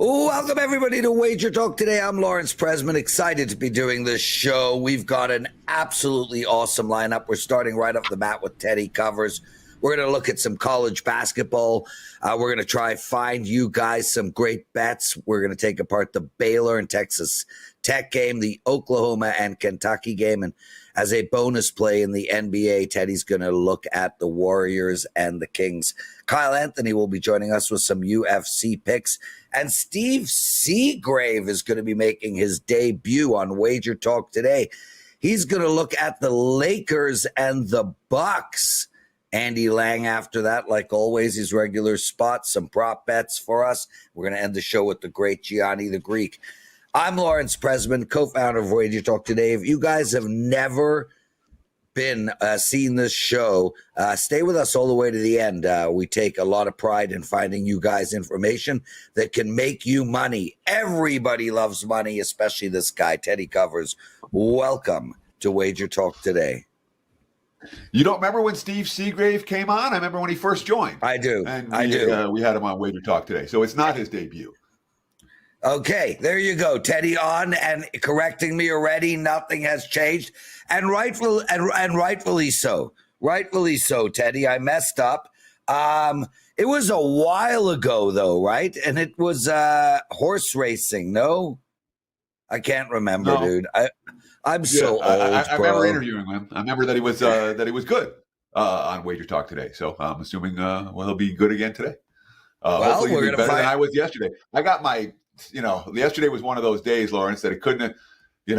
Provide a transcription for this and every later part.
Welcome, everybody, to WagerTalk Today. I'm Lawrence Presman, excited to be doing this show. We've got an absolutely awesome lineup. We're starting right off the bat with Teddy Covers. We're going to look at some college basketball. We're going to try find you guys some great bets. We're going to take apart the Baylor and Texas Tech game, the Oklahoma and Kentucky game, and as a bonus play in the NBA, Teddy's going to look at the Warriors and the Kings. Kyle Anthony will be joining us with some UFC picks, and Steve Seagrave is going to be making his debut on Wager Talk Today. He's going to look at the Lakers and the Bucks. Andy Lang after that, like always, his regular spot, some prop bets for us. We're going to end the show with the great Gianni The Greek. I'm Lawrence Presman, co-founder of WagerTalk Today. If you guys have never been seen this show, stay with us all the way to the end. We take a lot of pride in finding you guys information that can make you money. Everybody loves money, especially this guy, Teddy Covers. Welcome to WagerTalk Today. You don't remember when Steve Seagrave came on? I remember when he first joined. I do. And I do. We had him on Wager Talk Today. So it's not his debut. Okay, there you go. Teddy on and correcting me already. Nothing has changed. And rightfully so. Rightfully so, Teddy. I messed up. It was a while ago, though, right? And it was horse racing, no? I can't remember, dude. I'm so old, I bro. remember interviewing him. I remember that he was good on Wager Talk Today. So I'm assuming he'll be good again today. Hopefully he'll be better than I was yesterday. I got my, yesterday was one of those days, Lawrence, that it couldn't, you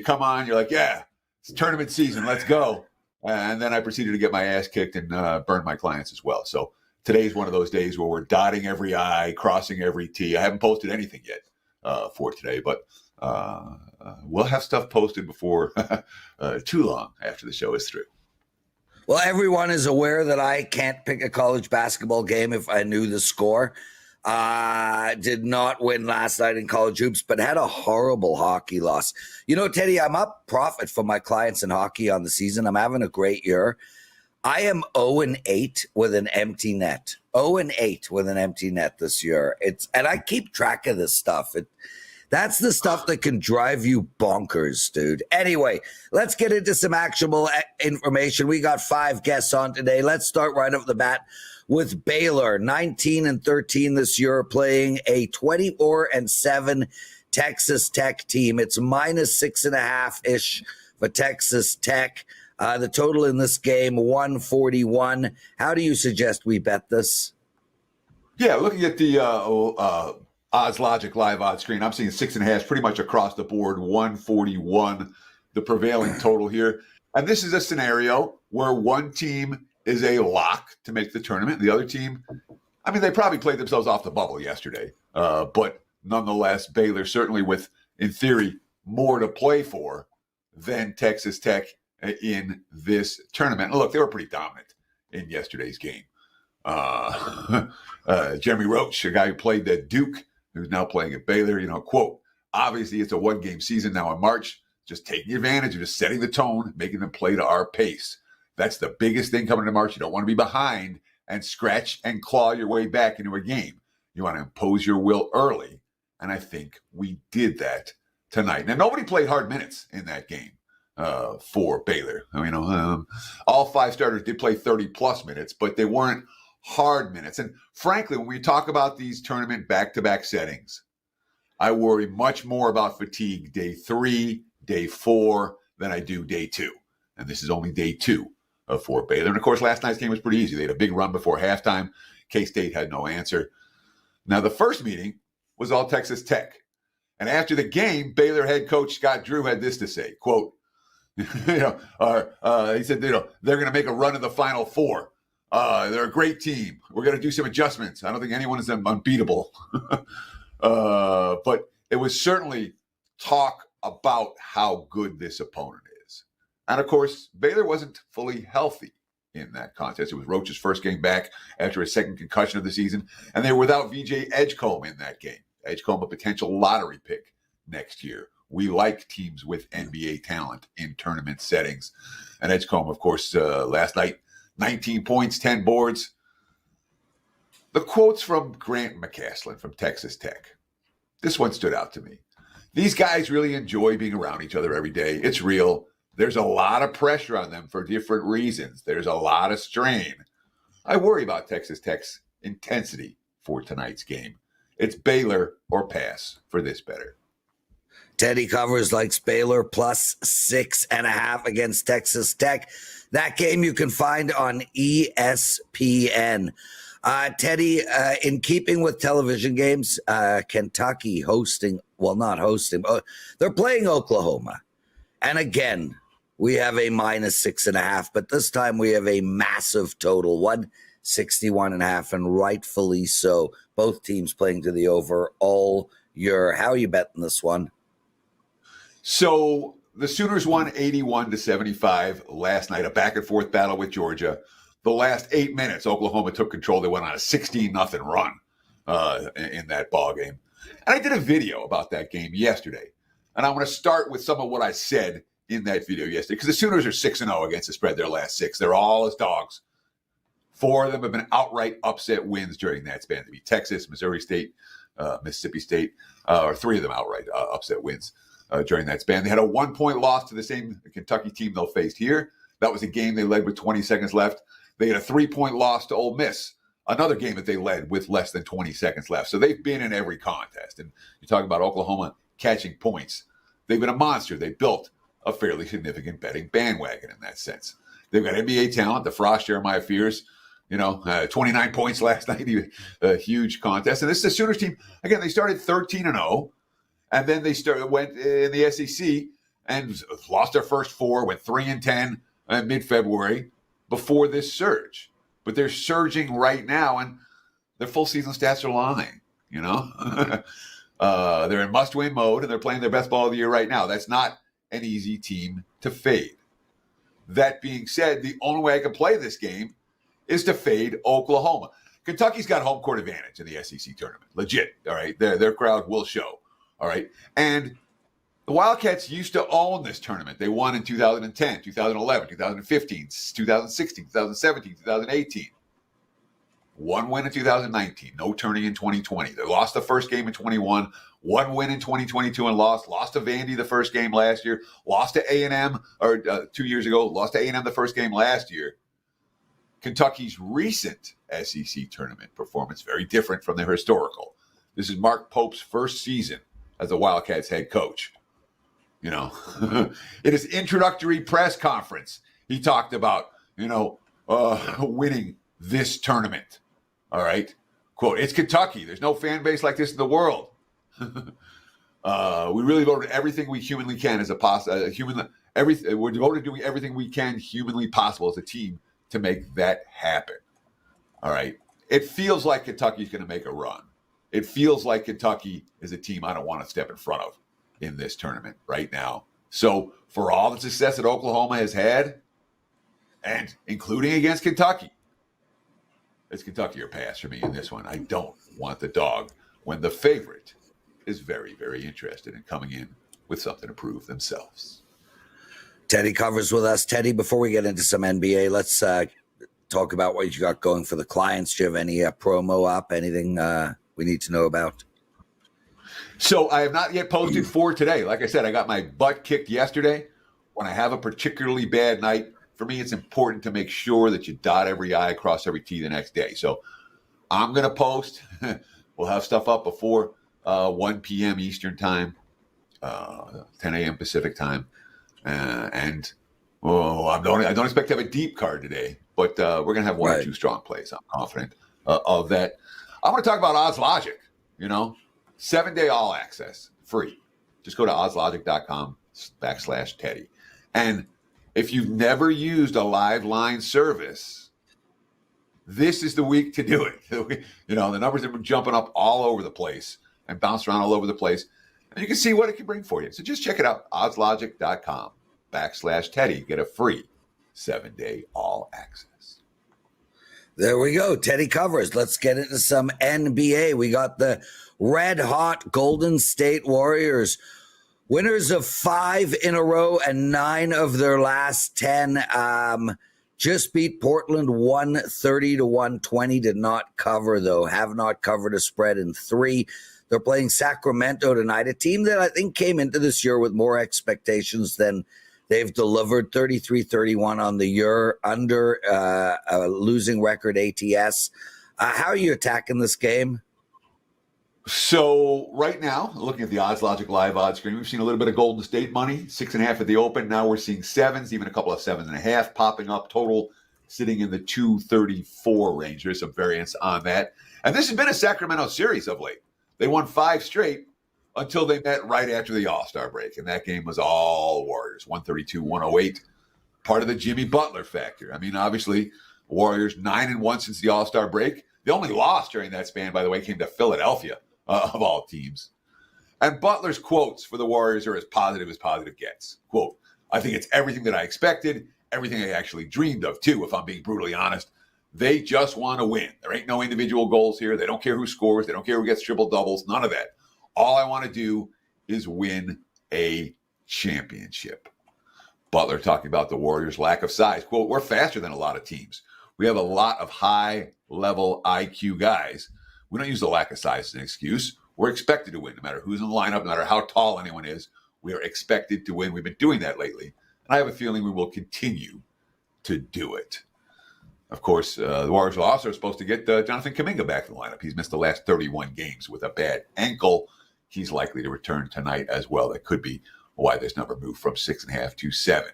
come on, you're like, yeah, it's tournament season, let's go. And then I proceeded to get my ass kicked and burn my clients as well. So today's one of those days where we're dotting every I, crossing every T. I haven't posted anything yet for today, but we'll have stuff posted before too long after the show is through. Well, everyone is aware that I can't pick a college basketball game if I knew the score. Did not win last night in college hoops, but had a horrible hockey loss. Teddy, I'm up profit for my clients in hockey on the season. I'm having a great year. I am 0-8 with an empty net. 0-8 with an empty net this year. And I keep track of this stuff. That's the stuff that can drive you bonkers, dude. Anyway, let's get into some actionable information. We got 5 guests on today. Let's start right off the bat with Baylor, 19-13 this year, playing a 24-7 Texas Tech team. It's minus 6.5-ish for Texas Tech. The total in this game, 141. How do you suggest we bet this? Yeah, looking at the Odds Logic live odds screen, I'm seeing 6.5 pretty much across the board, 141, the prevailing total here. And this is a scenario where one team is a lock to make the tournament. The other team, they probably played themselves off the bubble yesterday. But nonetheless, Baylor certainly with, in theory, more to play for than Texas Tech in this tournament. And look, they were pretty dominant in yesterday's game. Jeremy Roach, a guy who played at Duke, who's now playing at Baylor, quote, obviously it's a one-game season now in March, just taking advantage of just setting the tone, making them play to our pace. That's the biggest thing coming into March. You don't want to be behind and scratch and claw your way back into a game. You want to impose your will early, and I think we did that tonight. Now, nobody played hard minutes in that game for Baylor. All 5 starters did play 30-plus minutes, but they weren't hard minutes. And frankly, when we talk about these tournament back-to-back settings, I worry much more about fatigue day 3, day 4 than I do day 2. And this is only day 2 for Baylor. And of course, last night's game was pretty easy. They had a big run before halftime. K-State had no answer. Now, the first meeting was all Texas Tech. And after the game, Baylor head coach Scott Drew had this to say, quote, he said, they're going to make a run in the Final Four. They're a great team. We're going to do some adjustments. I don't think anyone is unbeatable. But it was certainly talk about how good this opponent is. And, of course, Baylor wasn't fully healthy in that contest. It was Roach's first game back after his second concussion of the season. And they were without VJ Edgecombe in that game. Edgecombe, a potential lottery pick next year. We like teams with NBA talent in tournament settings. And Edgecombe, of course, last night, 19 points, 10 boards. The quotes from Grant McCaslin from Texas Tech. This one stood out to me. These guys really enjoy being around each other every day. It's real. There's a lot of pressure on them for different reasons. There's a lot of strain. I worry about Texas Tech's intensity for tonight's game. It's Baylor or pass for this better. Teddy covers likes Baylor plus 6.5 against Texas Tech. That game you can find on ESPN. Teddy, in keeping with television games, Kentucky not hosting, they're playing Oklahoma. And again, we have a minus 6.5, but this time we have a massive total, 161.5, and rightfully so. Both teams playing to the over all year. How are you betting this one? So the Sooners won 81-75 last night, a back-and-forth battle with Georgia. The last 8 minutes, Oklahoma took control. They went on a 16-0 run in that ball game. And I did a video about that game yesterday. And I'm going to start with some of what I said in that video yesterday, because the Sooners are 6-0 against the spread their last 6. They're all as dogs. 4 of them have been outright upset wins during that span. To be Texas, Missouri State, Mississippi State, or 3 of them outright upset wins during that span. They had a 1-point loss to the same Kentucky team they'll face here. That was a game they led with 20 seconds left. They had a 3-point loss to Ole Miss, another game that they led with less than 20 seconds left. So they've been in every contest. And you're talking about Oklahoma catching points. They've been a monster. They built a fairly significant betting bandwagon in that sense. They've got NBA talent. The Frost, Jeremiah Fears, 29 points last night, a huge contest. And this is the Sooners team. Again, they started 13-0, and then they went in the SEC and lost their first 4, went 3-10 mid-February before this surge. But they're surging right now, and their full season stats are lying, They're in must-win mode, and they're playing their best ball of the year right now. That's not an easy team to fade. That being said, the only way I can play this game is to fade Oklahoma. Kentucky's got home court advantage in the SEC tournament. Legit, all right? Their crowd will show, all right? And the Wildcats used to own this tournament. They won in 2010, 2011, 2015, 2016, 2017, 2018. 1 win in 2019, no turning in 2020. They lost the first game in 21, 1 win in 2022 and lost to Vandy the first game last year, lost to A&M 2 years ago, lost to A&M the first game last year. Kentucky's recent SEC tournament performance, very different from their historical. This is Mark Pope's first season as the Wildcats head coach. In his introductory press conference, he talked about, winning this tournament. All right. Quote, "It's Kentucky. There's no fan base like this in the world. We really devoted everything we humanly can we're devoted to doing everything we can humanly possible as a team to make that happen." All right. It feels like Kentucky's going to make a run. It feels like Kentucky is a team I don't want to step in front of in this tournament right now. So for all the success that Oklahoma has had, and including against Kentucky, it's Kentucky or pass for me in this one. I don't want the dog when the favorite is very, very interested in coming in with something to prove themselves. Teddy covers with us. Teddy, before we get into some NBA, let's talk about what you got going for the clients. Do you have any promo up, anything we need to know about? So I have not yet posted for today. Like I said, I got my butt kicked yesterday. When I have a particularly bad night, for me, it's important to make sure that you dot every I, cross every T the next day. So I'm going to post. We'll have stuff up before 1 p.m. Eastern time, 10 a.m. Pacific time. I don't expect to have a deep card today, but we're going to have one or two strong plays. I'm confident of that. I want to talk about Odds Logic, 7-day all access, free. Just go to oddslogic.com/Teddy. And if you've never used a live line service, this is the week to do it. The numbers have been jumping up all over the place and bounced around all over the place. And you can see what it can bring for you. So just check it out, oddslogic.com/Teddy. Get a free 7-day all access. There we go. Teddy covers. Let's get into some NBA. We got the red hot Golden State Warriors, winners of 5 in a row and 9 of their last 10. Just beat Portland 130-120. Did not cover, though. Have not covered a spread in 3. They're playing Sacramento tonight, a team that I think came into this year with more expectations than they've delivered. 33-31 on the year, under a losing record ATS. How are you attacking this game? So right now, looking at the Odds Logic live odds screen, we've seen a little bit of Golden State money, 6.5 at the open. Now we're seeing sevens, even a couple of 7.5 popping up. Total sitting in the 234 range. There's some variance on that. And this has been a Sacramento series of late. They won 5 straight until they met right after the All-Star break. And that game was all Warriors, 132-108. Part of the Jimmy Butler factor. I mean, obviously, Warriors 9-1 since the All-Star break. The only loss during that span, by the way, came to Philadelphia, of all teams. And Butler's quotes for the Warriors are as positive gets. Quote, I think it's everything that I expected, everything I actually dreamed of, too, if I'm being brutally honest. They just want to win. There ain't no individual goals here. They don't care who scores. They don't care who gets triple doubles. None of that. All I want to do is win a championship. Butler talking about the Warriors' lack of size. Quote, we're faster than a lot of teams. We have a lot of high-level IQ guys. We don't use the lack of size as an excuse. We're expected to win, no matter who's in the lineup, no matter how tall anyone is. We are expected to win. We've been doing that lately. And I have a feeling we will continue to do it. Of course, the Warriors are also supposed to get Jonathan Kuminga back in the lineup. He's missed the last 31 games with a bad ankle. He's likely to return tonight as well. That could be why this number moved from 6.5 to 7.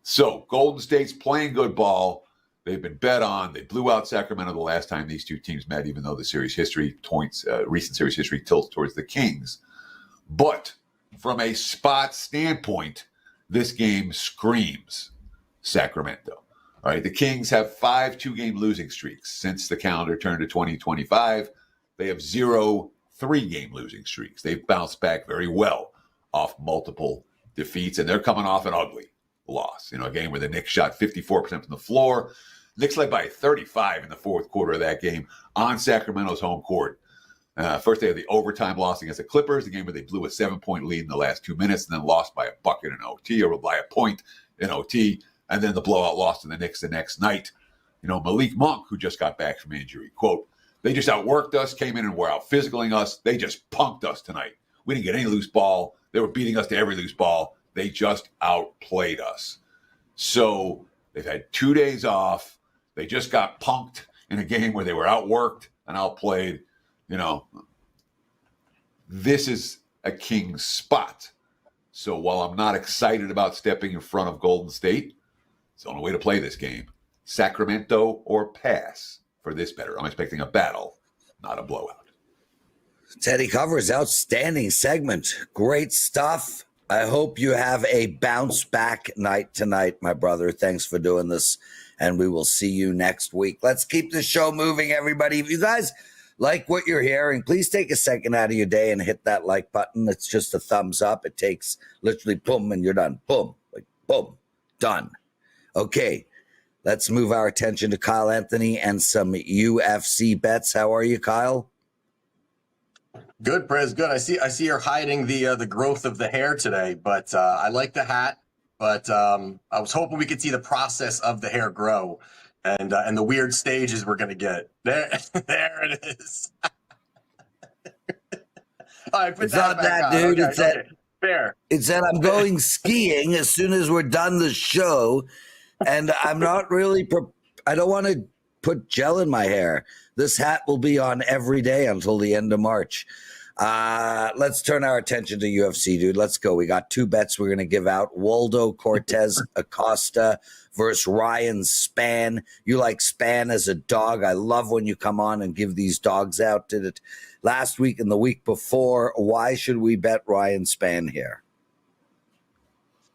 So Golden State's playing good ball. They've been bet on. They blew out Sacramento the last time these two teams met, even though the series history points, recent series history tilts towards the Kings. But from a spot standpoint, this game screams Sacramento. All right, the Kings have 5 2-game losing streaks since the calendar turned to 2025. They have 0 3-game losing streaks. They've bounced back very well off multiple defeats, and they're coming off an ugly loss. You know, a game where the Knicks shot 54% from the floor. Knicks led by 35 in the fourth quarter of that game on Sacramento's home court. First, they had the overtime loss against the Clippers, the game where they blew a 7-point lead in the last 2 minutes and then lost by a bucket in OT, or by a point in OT. And then the blowout loss to the Knicks the next night. You know, Malik Monk, who just got back from injury, quote, they just outworked us, came in and were out physicaling us. They just punked us tonight. We didn't get any loose ball. They were beating us to every loose ball. They just outplayed us. So they've had 2 days off. They just got punked in a game where they were outworked and outplayed. You know, this is a Kings spot. So while I'm not excited about stepping in front of Golden State, it's the only way to play this game. Sacramento or pass for this better. I'm expecting a battle, not a blowout. Teddy Covers, outstanding segment. Great stuff. I hope you have a bounce back night tonight, my brother. Thanks for doing this, and we will see you next week. Let's keep the show moving, everybody. If you guys like what you're hearing, please take a second out of your day and hit that like button. It's just a thumbs up. It takes literally boom, and you're done. Boom, like boom, done. Okay, let's move our attention to Kyle Anthony and some UFC bets. How are you, Kyle? Good, Prez. Good. I see you're hiding the growth of the hair today, but I like the hat. But I was hoping we could see the process of the hair grow, and the weird stages we're gonna get. There, there it is. All right, it's not that, dude. Okay, it's that. Fair. It's that I'm going skiing as soon as we're done the show, and I'm not really. I don't want to put gel in my hair. This hat will be on every day until the end of March. Let's turn our attention to UFC, dude. Let's go. We got 2 bets we're going to give out. Waldo Cortes-Acosta versus Ryan Spann. You like Spann as a dog. I love when you come on and give these dogs out. Did it last week and the week before. Why should we bet Ryan Spann here?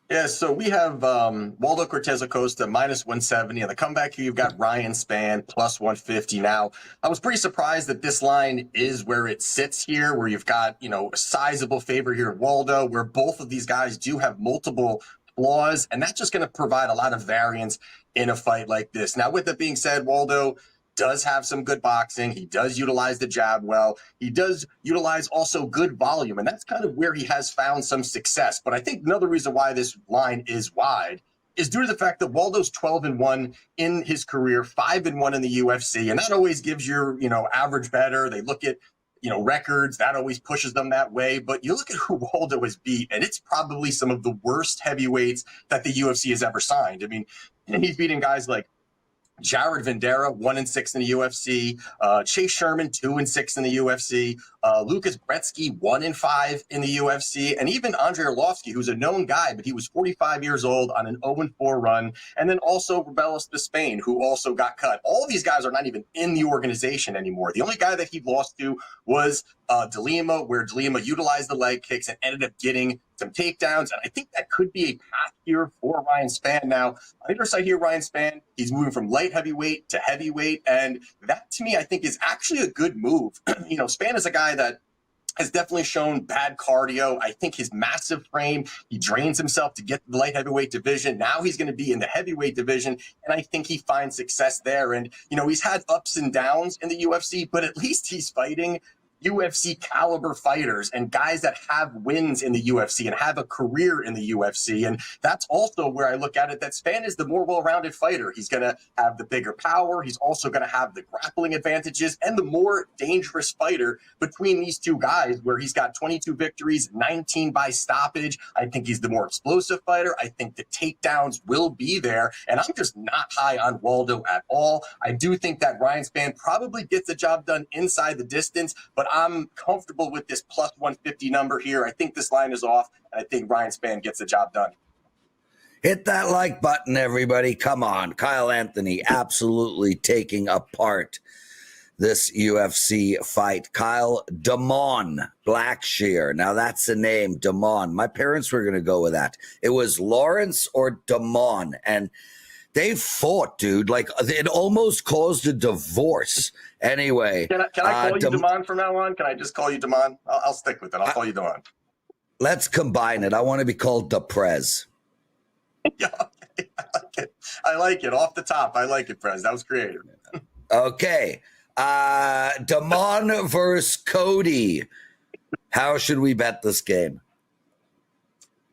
Yeah, so we have Waldo Cortes-Acosta minus 170. On the comeback here, you've got Ryan Spann plus 150. Now, I was pretty surprised that this line is where it sits here, where you've got, you know, a sizable favor here at Waldo, where both of these guys do have multiple flaws, and that's just going to provide a lot of variance in a fight like this. Now, with that being said, Waldo does have some good boxing. He does utilize the jab well. He does utilize also good volume, and that's kind of where he has found some success. But I think another reason why this line is wide is due to the fact that Waldo's 12-1 in his career, 5-1 in the UFC, and that always gives your, you know, average bettor. They look at, records. That always pushes them that way. But you look at who Waldo has beat, and it's probably some of the worst heavyweights that the UFC has ever signed. I mean, he's beating guys like Jared Vandera, 1-6 in the UFC. Chase Sherman, 2-6 in the UFC. Lucas Brzeski, 1-5 in the UFC. And even Andrei Arlovsky, who's a known guy, but he was 45 years old on an 0-4 run. And then also Rubelis Spain, who also got cut. All of these guys are not even in the organization anymore. The only guy that he lost to was De Lima, where De Lima utilized the leg kicks and ended up getting some takedowns. And I think that could be a path here for Ryan Spann. Now, on the other side here, Ryan Spann, he's moving from light heavyweight to heavyweight. And that, to me, I think is actually a good move. Spann is a guy that has definitely shown bad cardio. I think his massive frame, he drains himself to get to the light heavyweight division. Now he's going to be in the heavyweight division, and I think he finds success there. And, he's had ups and downs in the UFC, but at least he's fighting UFC caliber fighters and guys that have wins in the UFC and have a career in the UFC. And that's also where I look at it, that Spann is the more well-rounded fighter. He's going to have the bigger power. He's also going to have the grappling advantages and the more dangerous fighter between these two guys, where he's got 22 victories, 19 by stoppage. I think he's the more explosive fighter. I think the takedowns will be there. And I'm just not high on Waldo at all. I do think that Ryan Spann probably gets the job done inside the distance, but I'm comfortable with this plus 150 number here. I think this line is off, and I think Ryan Spann gets the job done. Hit that like button, everybody. Come on. Kyle Anthony absolutely taking apart this UFC fight. Kyle Damon Blackshear. Now that's the name, Damon. My parents were going to go with that. It was Lawrence or Damon, and they fought, dude. Like, it almost caused a divorce. Anyway. Can I call you Damon from now on? Can I just call you Damon? I'll stick with it. I'll call you Damon. Let's combine it. I want to be called the Prez. Yeah, okay. I like it. Off the top, I like it, Prez. That was creative. Okay. Damon versus Cody. How should we bet this game?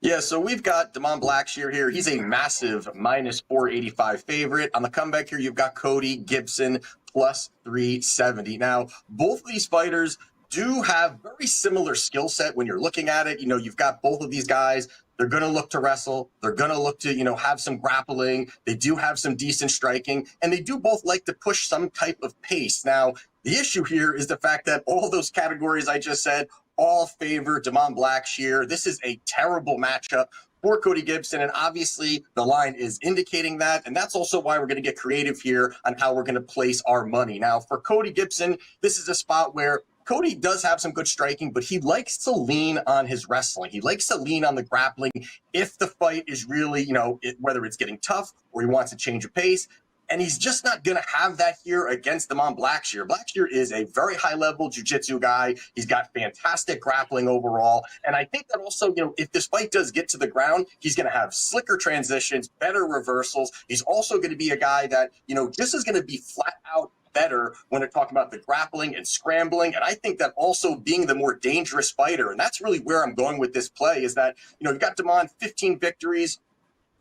Yeah, so we've got Damon Blackshear here. He's a massive minus 485 favorite. On the comeback here, you've got Cody Gibson plus 370. Now, both of these fighters do have very similar skill set when you're looking at it. You've got both of these guys. They're going to look to wrestle. They're going to look to, have some grappling. They do have some decent striking, and they do both like to push some type of pace. Now, the issue here is the fact that all those categories I just said all favor Damon Blackshear. This is a terrible matchup for Cody Gibson, and obviously the line is indicating that, and that's also why we're going to get creative here on how we're going to place our money. Now, for Cody Gibson, this is a spot where Cody does have some good striking, but he likes to lean on his wrestling. He likes to lean on the grappling if the fight is really, whether it's getting tough or he wants to change a pace. And he's just not going to have that here against Damon Blackshear. Blackshear is a very high-level jiu-jitsu guy. He's got fantastic grappling overall. And I think that also, if this fight does get to the ground, he's going to have slicker transitions, better reversals. He's also going to be a guy that, just is going to be flat out better when they're talking about the grappling and scrambling. And I think that also being the more dangerous fighter, and that's really where I'm going with this play, is that, you've got Damon 15 victories.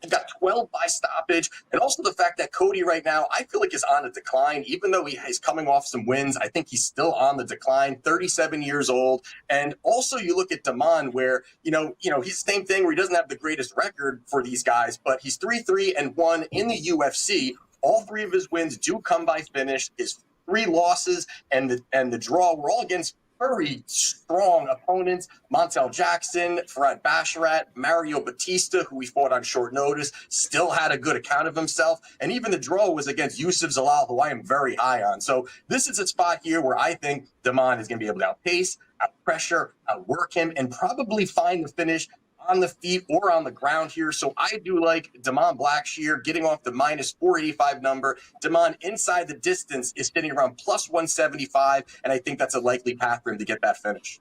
He's got 12 by stoppage, and also the fact that Cody right now, I feel like, is on a decline. Even though he's coming off some wins, I think he's still on the decline, 37 years old. And also you look at Damon where, he's the same thing where he doesn't have the greatest record for these guys, but he's 3-3-1 in the UFC. All three of his wins do come by finish. His 3 losses and the draw were all against very strong opponents: Montel Jackson, Farhad Basharat, Mario Batista, who he fought on short notice, still had a good account of himself. And even the draw was against Yusuf Zalal, who I am very high on. So this is a spot here where I think Damon is going to be able to outpace, outpressure, outwork him, and probably find the finish on the feet or on the ground here. So I do like Damon Blackshear getting off the minus 485 number. Damon inside the distance is sitting around plus 175, and I think that's a likely path for him to get that finish.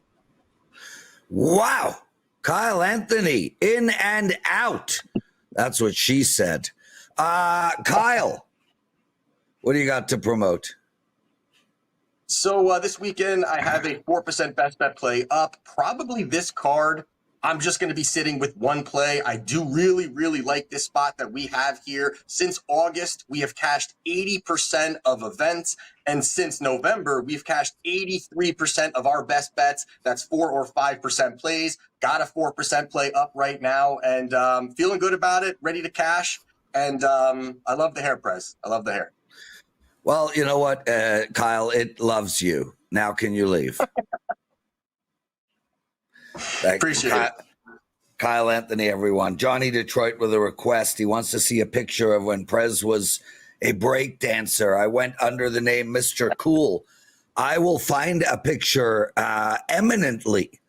Wow. Kyle Anthony, in and out. That's what she said. Kyle, what do you got to promote? So this weekend, I have a 4% best bet play up. Probably this card I'm just going to be sitting with one play. I do really, really like this spot that we have here. Since August, we have cashed 80% of events. And since November, we've cashed 83% of our best bets. That's 4 or 5% plays. Got a 4% play up right now, and feeling good about it, ready to cash. And I love the hair, Prez. I love the hair. Well, you know what, Kyle? It loves you. Now can you leave? Appreciate it. Kyle Anthony, everyone. Johnny Detroit with a request. He wants to see a picture of when Prez was a break dancer. I went under the name Mr. Cool. I will find a picture eminently.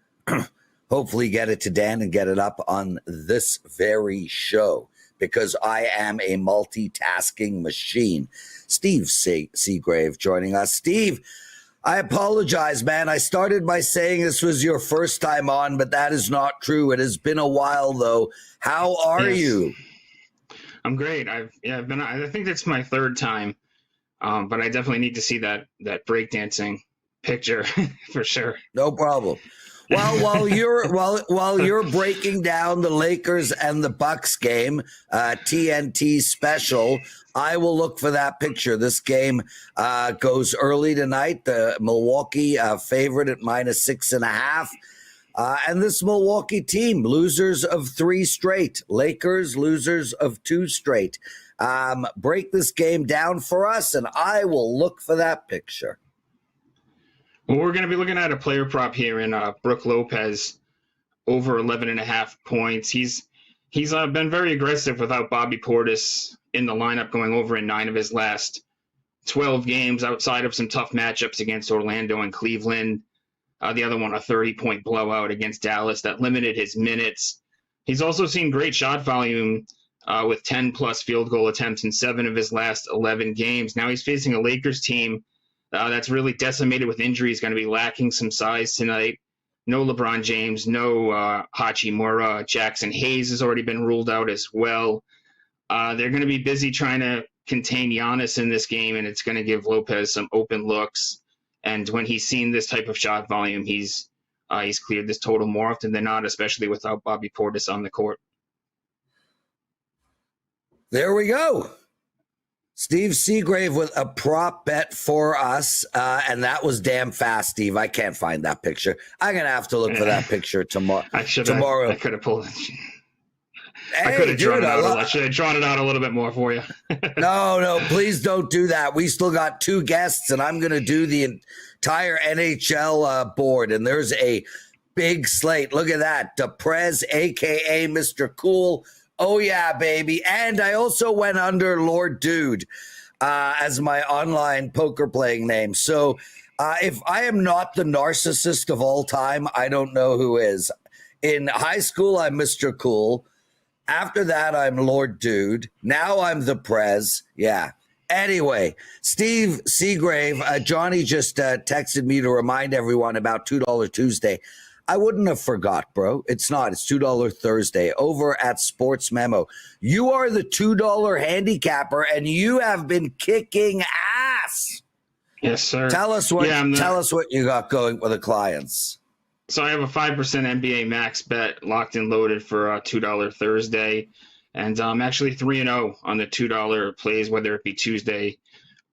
Hopefully get it to Dan and get it up on this very show, because I am a multitasking machine. Steve Seagrave joining us. Steve, I apologize, man. I started by saying this was your first time on, but that is not true. It has been a while, though. How are you? I'm great. I've been. I think that's my third time, but I definitely need to see that breakdancing picture for sure. No problem. Well, while you're breaking down the Lakers and the Bucks game, TNT special, I will look for that picture. This game goes early tonight. The Milwaukee favorite at -6.5. And this Milwaukee team, losers of 3 straight. Lakers, losers of 2 straight. Break this game down for us, and I will look for that picture. Well, we're going to be looking at a player prop here in Brook Lopez, over 11.5 points. He's been very aggressive without Bobby Portis in the lineup, going over in 9 of his last 12 games, outside of some tough matchups against Orlando and Cleveland. The other one, a 30-point blowout against Dallas that limited his minutes. He's also seen great shot volume with 10-plus field goal attempts in 7 of his last 11 games. Now he's facing a Lakers team that's really decimated with injuries, going to be lacking some size tonight. No LeBron James, no Hachimura. Jackson Hayes has already been ruled out as well. They're going to be busy trying to contain Giannis in this game, and it's going to give Lopez some open looks. And when he's seen this type of shot volume, he's cleared this total more often than not, especially without Bobby Portis on the court. There we go. Steve Seagrave with a prop bet for us, and that was damn fast, Steve. I can't find that picture. I'm going to have to look for that picture tomorrow. I could have pulled it. Hey, I could have drawn it out. I should have drawn it out a little bit more for you. No, please don't do that. We still got 2 guests, and I'm going to do the entire NHL board, and there's a big slate. Look at that. Prez, a.k.a. Mr. Cool. Oh, yeah, baby. And I also went under Lord Dude as my online poker playing name. So if I am not the narcissist of all time, I don't know who is. In high school, I'm Mr. Cool. After that, I'm Lord Dude. Now I'm the Prez. Yeah. Anyway, Steve Seagrave, Johnny just texted me to remind everyone about $2 Tuesday. I wouldn't have forgot, bro. It's not. It's $2 Thursday over at Sportsmemo. You are the $2 handicapper, and you have been kicking ass. Yes, sir. Tell us what you got going with the clients. So I have a 5% NBA max bet locked and loaded for $2 Thursday. And I'm actually 3-0 on the $2 plays, whether it be Tuesday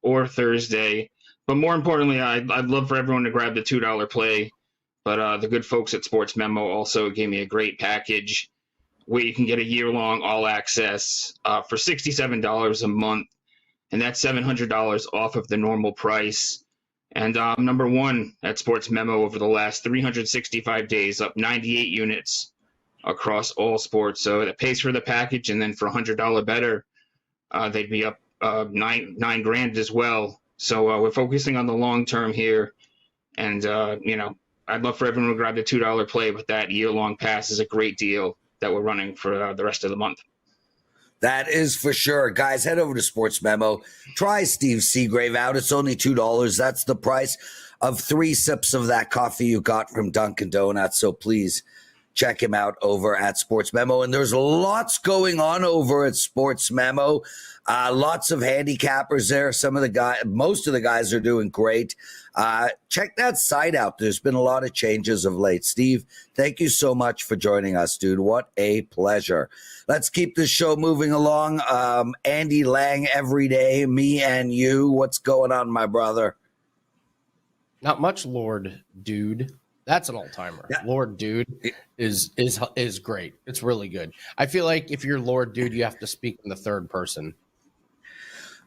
or Thursday. But more importantly, I'd love for everyone to grab the $2 play. But the good folks at Sportsmemo also gave me a great package where you can get a year-long all-access for $67 a month. And that's $700 off of the normal price. And I'm number 1 at Sportsmemo over the last 365 days, up 98 units across all sports. So that pays for the package. And then for $100 better, they'd be up nine grand as well. So we're focusing on the long term here. And, I'd love for everyone to grab the $2 play, but that year-long pass is a great deal that we're running for the rest of the month. That is for sure. Guys, head over to Sportsmemo. Try Steve Seagrave out. It's only $2. That's the price of 3 sips of that coffee you got from Dunkin' Donuts. So please check him out over at Sportsmemo. And there's lots going on over at Sportsmemo. Lots of handicappers there. Most of the guys are doing great. Check that site out. There's been a lot of changes of late. Steve, thank you so much for joining us, dude. What a pleasure. Let's keep this show moving along. Andy Lang every day, me and you. What's going on, my brother? Not much, Lord Dude. That's an all-timer. Yeah. Lord Dude is great. It's really good. I feel like if you're Lord Dude, you have to speak in the third person.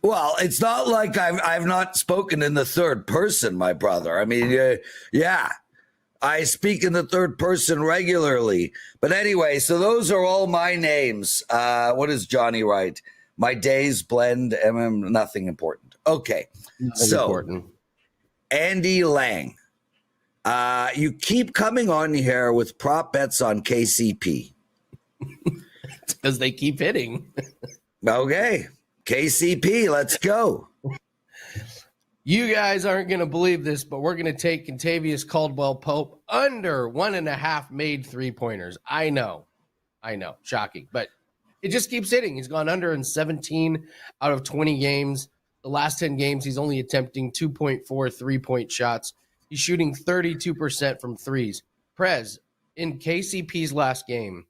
Well, it's not like I've not spoken in the third person, my brother. I mean, yeah, I speak in the third person regularly. But anyway, so those are all my names. What does Johnny write? My days blend, nothing important. Okay, Important. Andy Lang, you keep coming on here with prop bets on KCP. It's because they keep hitting. Okay. KCP, let's go. You guys aren't going to believe this, but we're going to take Contavious Caldwell-Pope under 1.5 made three-pointers. I know. Shocking. But it just keeps hitting. He's gone under in 17 out of 20 games. The last 10 games, he's only attempting 2.4 three-point shots. He's shooting 32% from threes. Prez, in KCP's last game,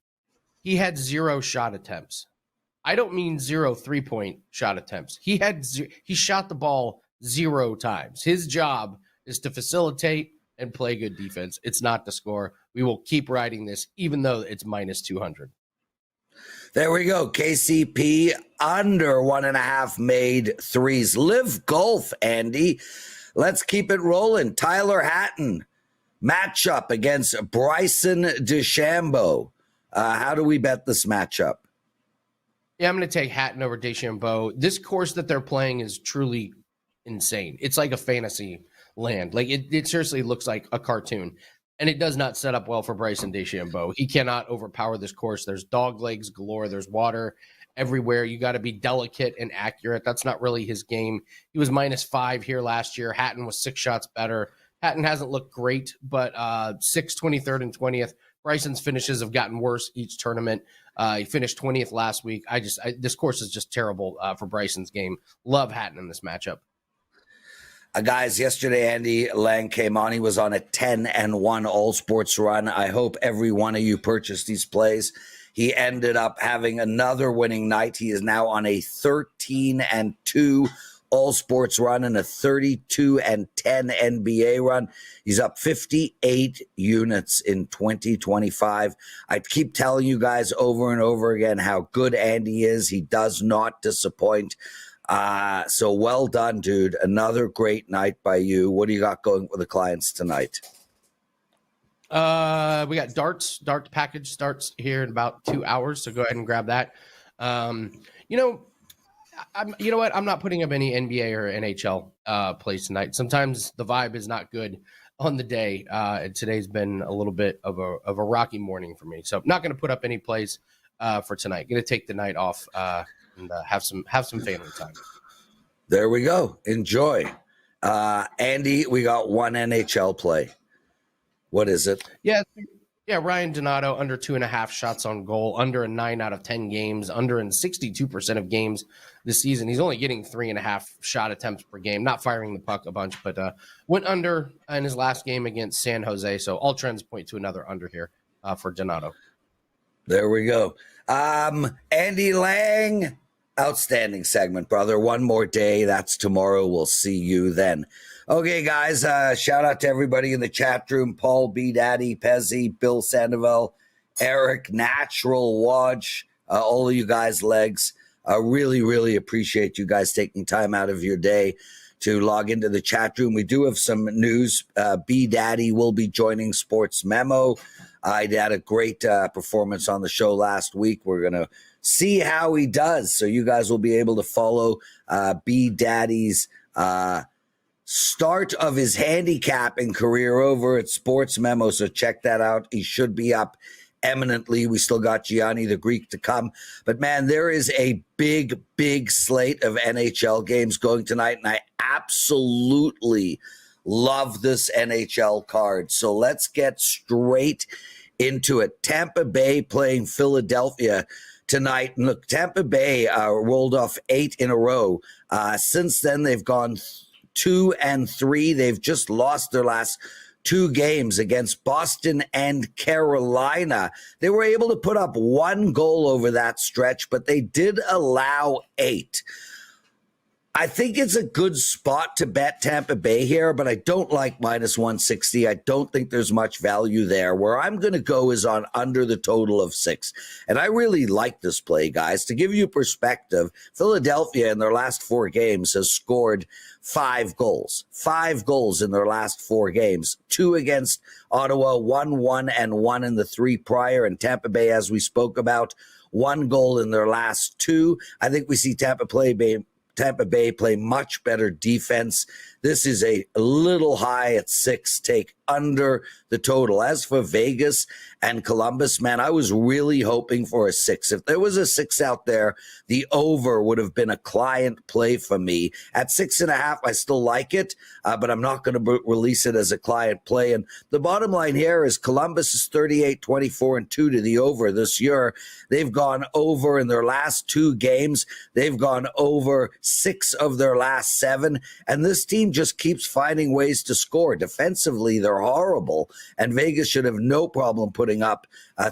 he had 0 shot attempts. I don't mean 0 three-point shot attempts. He shot the ball 0 times. His job is to facilitate and play good defense. It's not to score. We will keep riding this, even though it's minus 200. There we go. KCP under 1.5 made threes. Live golf, Andy. Let's keep it rolling. Tyler Hatton, matchup against Bryson DeChambeau. How do we bet this matchup? Yeah, I'm going to take Hatton over DeChambeau. This course that they're playing is truly insane. It's like a fantasy land. Like it seriously looks like a cartoon. And it does not set up well for Bryson DeChambeau. He cannot overpower this course. There's dog legs galore. There's water everywhere. You got to be delicate and accurate. That's not really his game. He was -5 here last year. Hatton was 6 shots better. Hatton hasn't looked great, but 6th, 23rd, and 20th. Bryson's finishes have gotten worse each tournament. He finished 20th last week. This course is just terrible for Bryson's game. Love Hatton in this matchup. Guys, yesterday Andy Lang came on. He was on a 10-1 all sports run. I hope every one of you purchased these plays. He ended up having another winning night. He is now on a 13-2 all sports run and a 32-10 NBA run. He's up 58 units in 2025. I keep telling you guys over and over again how good Andy is. He does not disappoint. So well done, dude. Another great night by you. What do you got going with the clients tonight? We got darts. Dart package starts here in about 2 hours, so go ahead and grab that. You know what? I'm not putting up any NBA or NHL plays tonight. Sometimes the vibe is not good on the day. And today's been a little bit of a rocky morning for me, so I'm not going to put up any plays for tonight. Going to take the night off and have some family time. There we go. Enjoy. Andy, we got one NHL play. What is it? Yeah, Ryan Donato under 2.5 shots on goal, under in 9 out of 10 games, under in 62% of games this season. He's only getting 3.5 shot attempts per game, not firing the puck a bunch, but went under in his last game against San Jose. So all trends point to another under here for Donato. There we go. Andy Lang, outstanding segment, brother. One more day. That's tomorrow. We'll see you then. Okay, guys, shout out to everybody in the chat room. Paul B. Daddy, Pezzi, Bill Sandoval, Eric, Natural Watch, all of you guys' legs. Really, really appreciate you guys taking time out of your day to log into the chat room. We do have some news. B. Daddy will be joining Sportsmemo. I had a great performance on the show last week. We're going to see how he does. So you guys will be able to follow B. Daddy's start of his handicapping career over at Sportsmemo. So check that out. He should be up eminently. We still got Gianni the Greek to come. But man, there is a big, big slate of NHL games going tonight. And I absolutely love this NHL card. So let's get straight into it. Tampa Bay playing Philadelphia tonight. And look, Tampa Bay rolled off 8 in a row. Since then, they've gone 2-3. They've just lost their last 2 games against Boston and Carolina. They were able to put up 1 goal over that stretch, but they did allow 8. I think it's a good spot to bet Tampa Bay here, but I don't like minus 160. I don't think there's much value there. Where I'm going to go is on under the total of 6. And I really like this play, guys. To give you perspective, Philadelphia in their last 4 games has scored 5 goals. 5 goals in their last 4 games. 2 against Ottawa, 1-1, and 1 in the 3 prior. And Tampa Bay, as we spoke about, 1 goal in their last 2. I think we see Tampa Bay play much better defense. This is a little high at 6. Take under the total. As for Vegas and Columbus, man, I was really hoping for a 6. If there was a 6 out there, the over would have been a client play for me. At 6.5, I still like it, but I'm not going to release it as a client play. And the bottom line here is Columbus is 38-24-2 to the over this year. They've gone over in their last 2 games. They've gone over 6 of their last 7. And this team just keeps finding ways to score. Defensively, they're horrible, and Vegas should have no problem putting up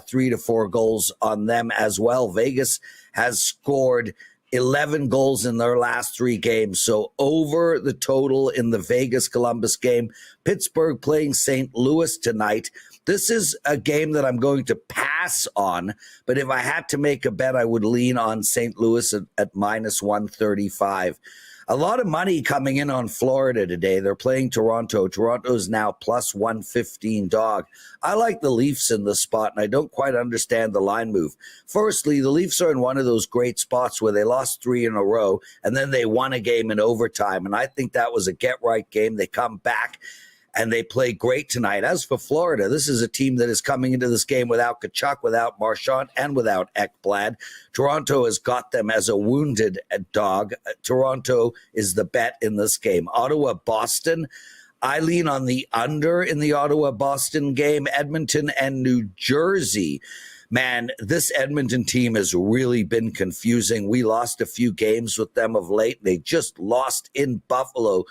3 to 4 goals on them as well. Vegas has scored 11 goals in their last 3 games, so over the total in the Vegas-Columbus game. Pittsburgh playing St. Louis tonight. This is a game that I'm going to pass on, but if I had to make a bet, I would lean on St. Louis at minus 135. A lot of money coming in on Florida today. They're playing Toronto. Toronto's now plus 115 dog. I like the Leafs in this spot, and I don't quite understand the line move. Firstly, the Leafs are in one of those great spots where they lost 3 in a row, and then they won a game in overtime, and I think that was a get-right game. They come back, and they play great tonight. As for Florida, this is a team that is coming into this game without Tkachuk, without Marchand, and without Ekblad. Toronto has got them as a wounded dog. Toronto is the bet in this game. Ottawa-Boston, I lean on the under in the Ottawa-Boston game. Edmonton and New Jersey. Man, this Edmonton team has really been confusing. We lost a few games with them of late. They just lost in Buffalo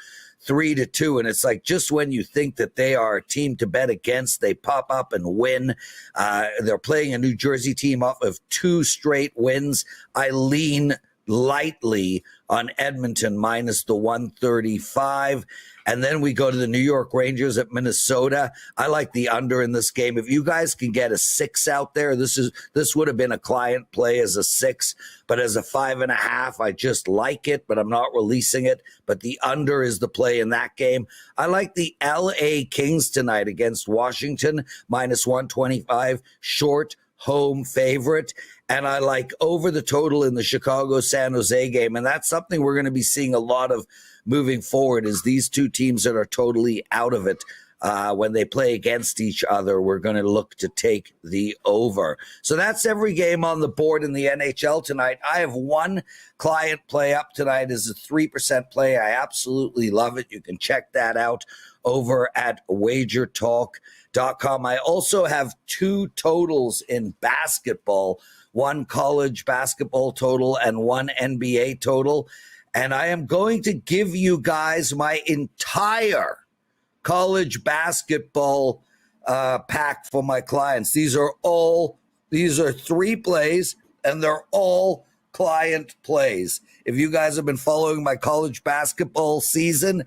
3-2, and it's like just when you think that they are a team to bet against, they pop up and win. They're playing a New Jersey team off of 2 straight wins. I lean lightly on Edmonton minus the 135. And then we go to the New York Rangers at Minnesota. I like the under in this game. If you guys can get a 6 out there, this would have been a client play as a 6, but as a 5.5, I just like it, but I'm not releasing it. But the under is the play in that game. I like the LA Kings tonight against Washington, minus 125, short home favorite. And I like over the total in the Chicago-San Jose game. And that's something we're going to be seeing a lot of moving forward, is these 2 teams that are totally out of it. When they play against each other, we're going to look to take the over. So that's every game on the board in the NHL tonight. I have 1 client play up tonight as a 3% play. I absolutely love it. You can check that out over at WagerTalk.com. I also have 2 totals in basketball, 1 college basketball total and 1 NBA total. And I am going to give you guys my entire college basketball pack for my clients. These are 3 plays, and they're all client plays. If you guys have been following my college basketball season,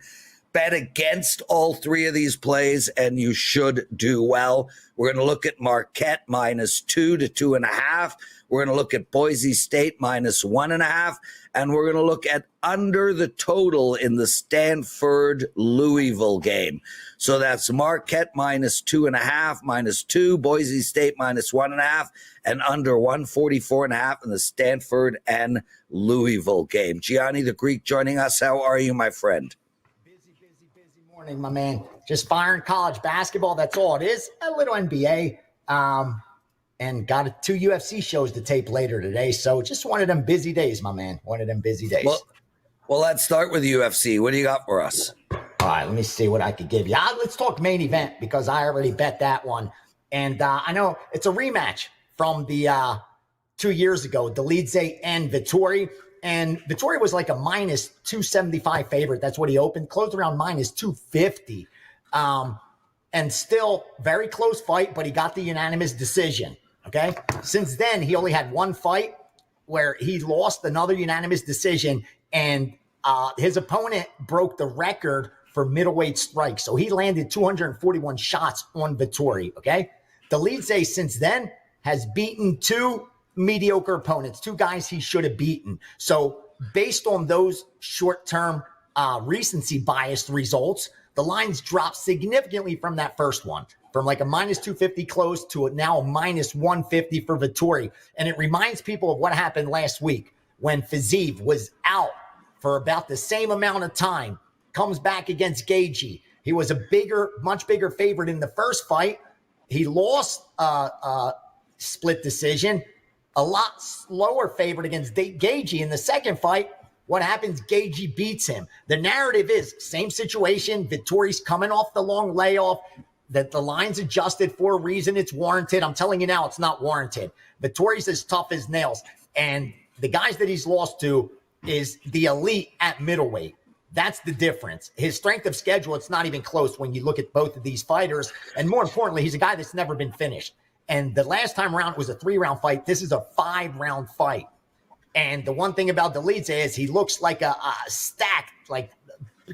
bet against all 3 of these plays, and you should do well. We're going to look at Marquette minus 2 to 2.5. We're going to look at Boise State minus 1.5. And we're going to look at under the total in the Stanford-Louisville game. So that's Marquette minus 2.5, minus 2, Boise State minus 1.5, and under 144.5 in the Stanford and Louisville game. Gianni The Greek joining us. How are you, my friend? Busy morning, my man. Just firing college basketball. That's all it is. A little NBA. And got 2 UFC shows to tape later today. So just one of them busy days, my man. One of them busy days. Well, let's start with UFC. What do you got for us? All right, let me see what I could give you. Let's talk main event, because I already bet that one. And I know it's a rematch from the 2 years ago, Dolidze and Vettori. And Vettori was like a minus 275 favorite. That's what he opened. Closed around minus 250. And still very close fight, but he got the unanimous decision. Okay. Since then, he only had one fight where he lost another unanimous decision. And his opponent broke the record for middleweight strikes. So he landed 241 shots on Vettori. Okay. Dolidze since then has beaten two mediocre opponents, two guys he should have beaten. So based on those short-term recency biased results, the lines dropped significantly from that first one, from like a minus 250 close to now a minus 150 for Vettori. And it reminds people of what happened last week when Fiziev was out for about the same amount of time, comes back against Gaethje. He was a much bigger favorite in the first fight. He lost split decision. A lot slower favorite against Gaethje in the second fight. What happens? Gaethje beats him. The narrative is same situation. Vettori's coming off the long layoff. That the line's adjusted for a reason. It's warranted. I'm telling you now, it's not warranted. Vettori's as tough as nails. And the guys that he's lost to is the elite at middleweight. That's the difference. His strength of schedule, it's not even close when you look at both of these fighters. And more importantly, he's a guy that's never been finished. And the last time around was a 3-round fight. This is a 5-round fight. And the one thing about Dolidze is he looks like a stacked, like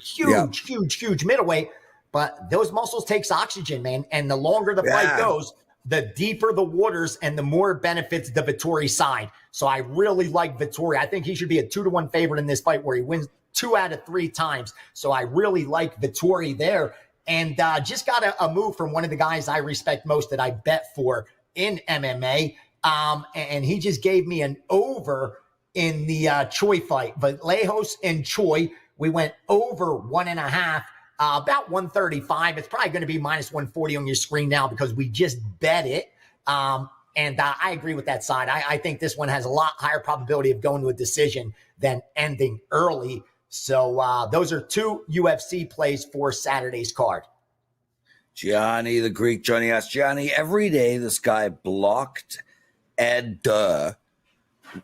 huge middleweight. But those muscles takes oxygen, man. And the longer the fight goes, the deeper the waters and the more it benefits the Vettori side. So I really like Vettori. I think he should be a 2-1 favorite in this fight where he wins 2 out of 3 times. So I really like Vettori there. And just got a move from one of the guys I respect most that I bet for in MMA. And he just gave me an over in the Choi fight. But Lejos and Choi, we went over 1.5, about 135. It's probably going to be minus 140 on your screen now because we just bet it. And I agree with that side. I think this one has a lot higher probability of going to a decision than ending early. So those are 2 UFC plays for Saturday's card. Gianni the Greek joining us. Gianni, every day this guy blocked Ed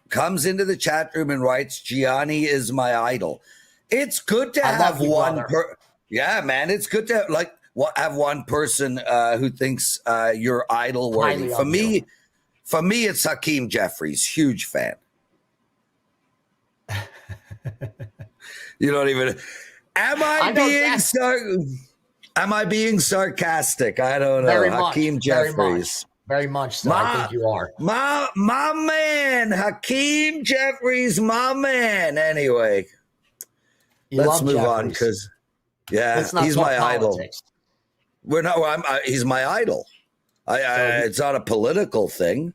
comes into the chat room and writes, Gianni is my idol. It's good to have one. Yeah, man, it's good to have one person who thinks you're idol worthy. For me, it's Hakeem Jeffries. Huge fan. You don't even. Am I being sarcastic? I don't know. Very Hakeem much, Jeffries. Very much so. I think you are. My man, Hakeem Jeffries, my man. Anyway, let's move on because, he's my idol. He's my idol. It's not a political thing.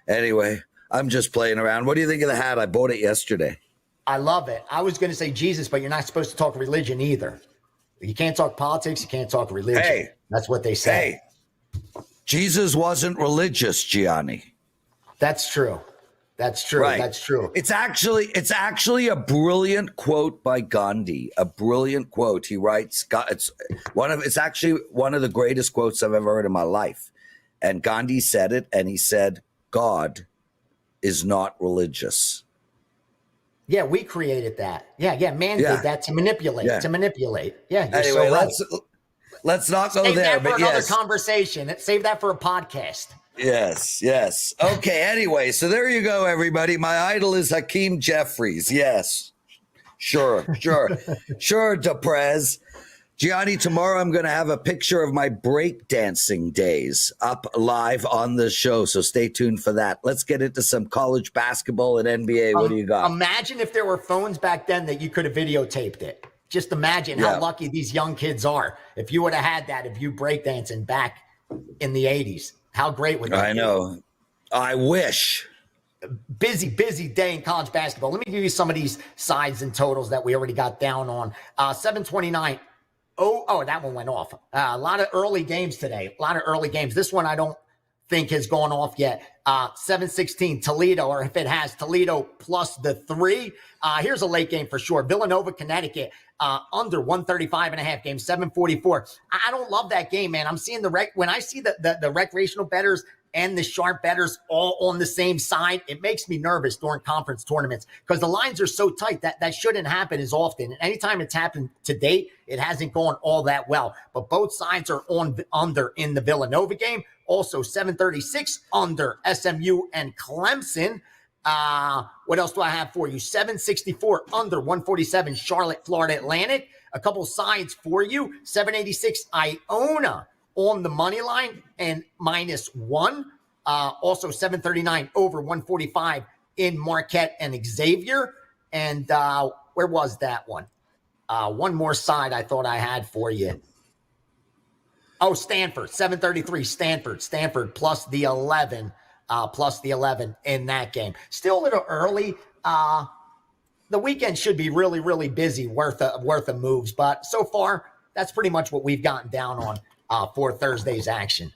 Anyway, I'm just playing around. What do you think of the hat? I bought it yesterday. I love it. I was going to say Jesus, but you're not supposed to talk religion either. You can't talk politics. You can't talk religion. Hey, that's what they say. Hey, Jesus wasn't religious, Gianni. That's true. That's true. Right. That's true. It's actually a brilliant quote by Gandhi. A brilliant quote. He writes, it's actually one of the greatest quotes I've ever heard in my life. And Gandhi said it, and he said, God is not religious. Yeah, we created that. Yeah, man did that to manipulate. Yeah, anyway, so right. let's not go Save there. That for another conversation. Save that for a podcast. Yes. Okay, anyway, so there you go, everybody. My idol is Hakeem Jeffries. Yes. Sure, to Prez. Gianni, tomorrow I'm going to have a picture of my breakdancing days up live on the show, so stay tuned for that. Let's get into some college basketball and NBA. What do you got? Imagine if there were phones back then that you could have videotaped it. Just imagine how lucky these young kids are. If you would have had that, if you breakdancing back in the 80s, how great would that be? I know. I wish. Busy day in college basketball. Let me give you some of these sides and totals that we already got down on. 729. Oh, that one went off. A lot of early games today. This one I don't think has gone off yet. 7-16 Toledo, or if it has, Toledo plus the 3. Here's a late game for sure. Villanova, Connecticut, under 135.5 game, 744. I don't love that game, man. I'm seeing when I see the recreational bettors and the sharp bettors all on the same side, it makes me nervous during conference tournaments because the lines are so tight that shouldn't happen as often. And anytime it's happened to date, it hasn't gone all that well. But both sides are on under in the Villanova game. Also 736 under SMU and Clemson. What else do I have for you? 764 under 147 Charlotte, Florida Atlantic. A couple sides for you. 786 Iona on the money line and -1. Also 739 over 145 in Marquette and Xavier. And where was that one? One more side I thought I had for you. Oh, Stanford, 733 Stanford plus the 11 in that game. Still a little early. The weekend should be really, really busy, worth of moves. But so far, that's pretty much what we've gotten down on for Thursday's action.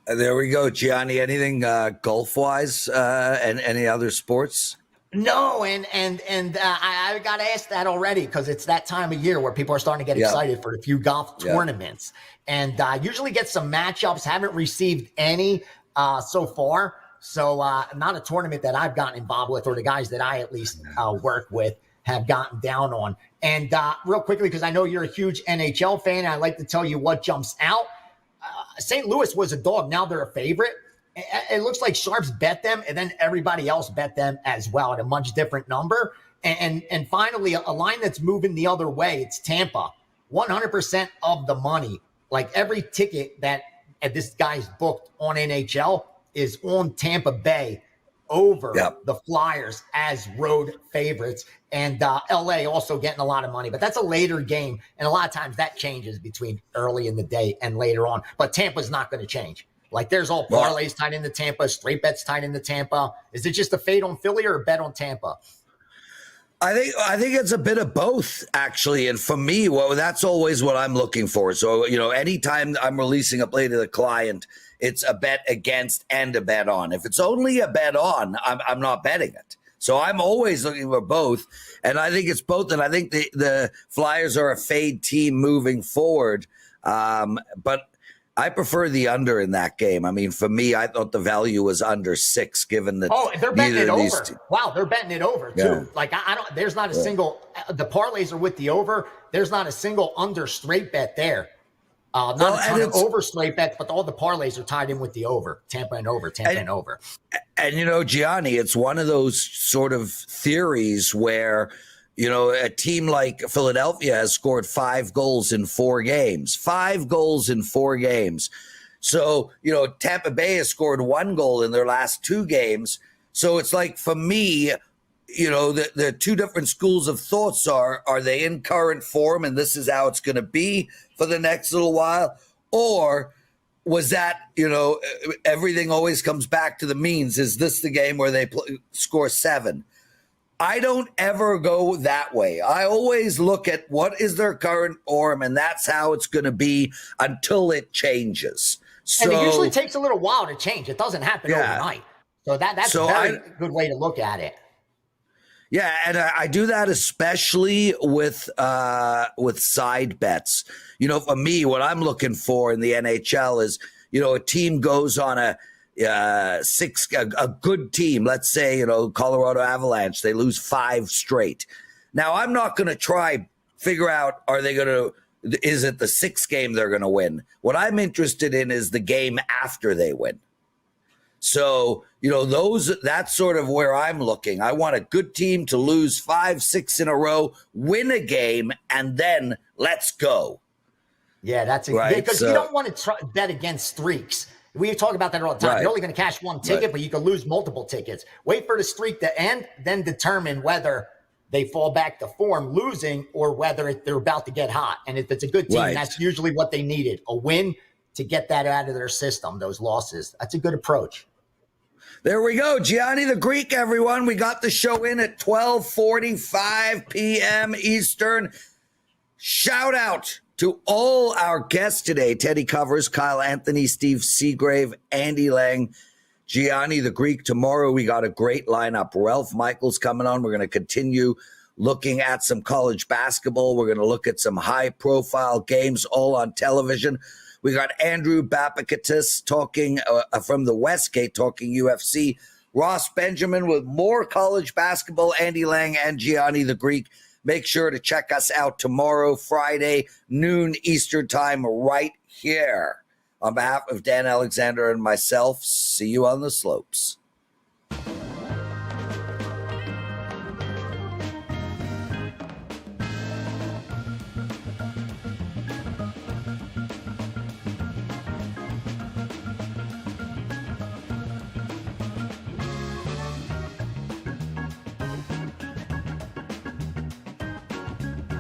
There we go, Gianni. Anything golf-wise and any other sports? No, and I got asked that already because it's that time of year where people are starting to get excited for a few golf tournaments. And usually get some matchups. Haven't received any so far. So not a tournament that I've gotten involved with, or the guys that I at least work with have gotten down on. And real quickly, because I know you're a huge NHL fan, I'd like to tell you what jumps out. St. Louis was a dog. Now they're a favorite. It looks like sharps bet them, and then everybody else bet them as well at a much different number. And finally, a line that's moving the other way, it's Tampa. 100% of the money, like every ticket that this guy's booked on NHL is on Tampa Bay over the Flyers as road favorites. And LA also getting a lot of money, but that's a later game. And a lot of times that changes between early in the day and later on. But Tampa's not going to change. Like there's all parlays tied into Tampa, straight bets tied into Tampa. Is it just a fade on Philly or a bet on Tampa? I think it's a bit of both, actually. And for me, well, that's always what I'm looking for. So, anytime I'm releasing a play to the client, it's a bet against and a bet on. If it's only a bet on, I'm not betting it. So I'm always looking for both. And I think it's both. And I think the Flyers are a fade team moving forward. But I prefer the under in that game. I mean, for me, I thought the value was under 6, given that. Oh, they're betting it over. Wow, they're betting it over too. Yeah. Like I don't. There's not a single. The parlays are with the over. There's not a single under straight bet there. Not a ton of over straight bets, but all the parlays are tied in with the over. Tampa and over. And over. And Gianni, it's one of those sort of theories where, a team like Philadelphia has scored 5 goals in 4 games. 5 goals in 4 games. So, Tampa Bay has scored 1 goal in their last 2 games. So it's like, for me, the two different schools of thoughts are they in current form and this is how it's going to be for the next little while? Or was that, everything always comes back to the means? Is this the game where they score 7? I don't ever go that way. I always look at what is their current form, and that's how it's going to be until it changes. So, and it usually takes a little while to change. It doesn't happen overnight. So that's a very good way to look at it. Yeah, and I do that especially with side bets. For me, what I'm looking for in the NHL is, a team goes on a good team. Let's say, Colorado Avalanche, they lose 5 straight. Now, I'm not going to try figure out, is it the 6th game they're going to win? What I'm interested in is the game after they win. So, that's sort of where I'm looking. I want a good team to lose 5, 6 in a row, win a game, and then let's go. Yeah, that's right. Because you don't want to bet against streaks. We talk about that all the time. Right. You're only going to cash 1 ticket, but you can lose multiple tickets. Wait for the streak to end, then determine whether they fall back to form losing or whether they're about to get hot. And if it's a good team, that's usually what they needed, a win to get that out of their system, those losses. That's a good approach. There we go. Gianni The Greek, everyone. We got the show in at 12:45 p.m. Eastern. Shout out To all our guests today, Teddy Covers, Kyle Anthony, Steve Seagrave, Andy Lang, Gianni the Greek. Tomorrow we got a great lineup. Ralph Michaels coming on. We're going to continue looking at some college basketball. We're going to look at some high-profile games all on television. We got Andrew Babakatis talking from the Westgate, talking UFC. Ross Benjamin with more college basketball. Andy Lang and Gianni the Greek. Make sure to check us out tomorrow, Friday, noon Eastern time, right here. On behalf of Dan Alexander and myself, see you on the slopes.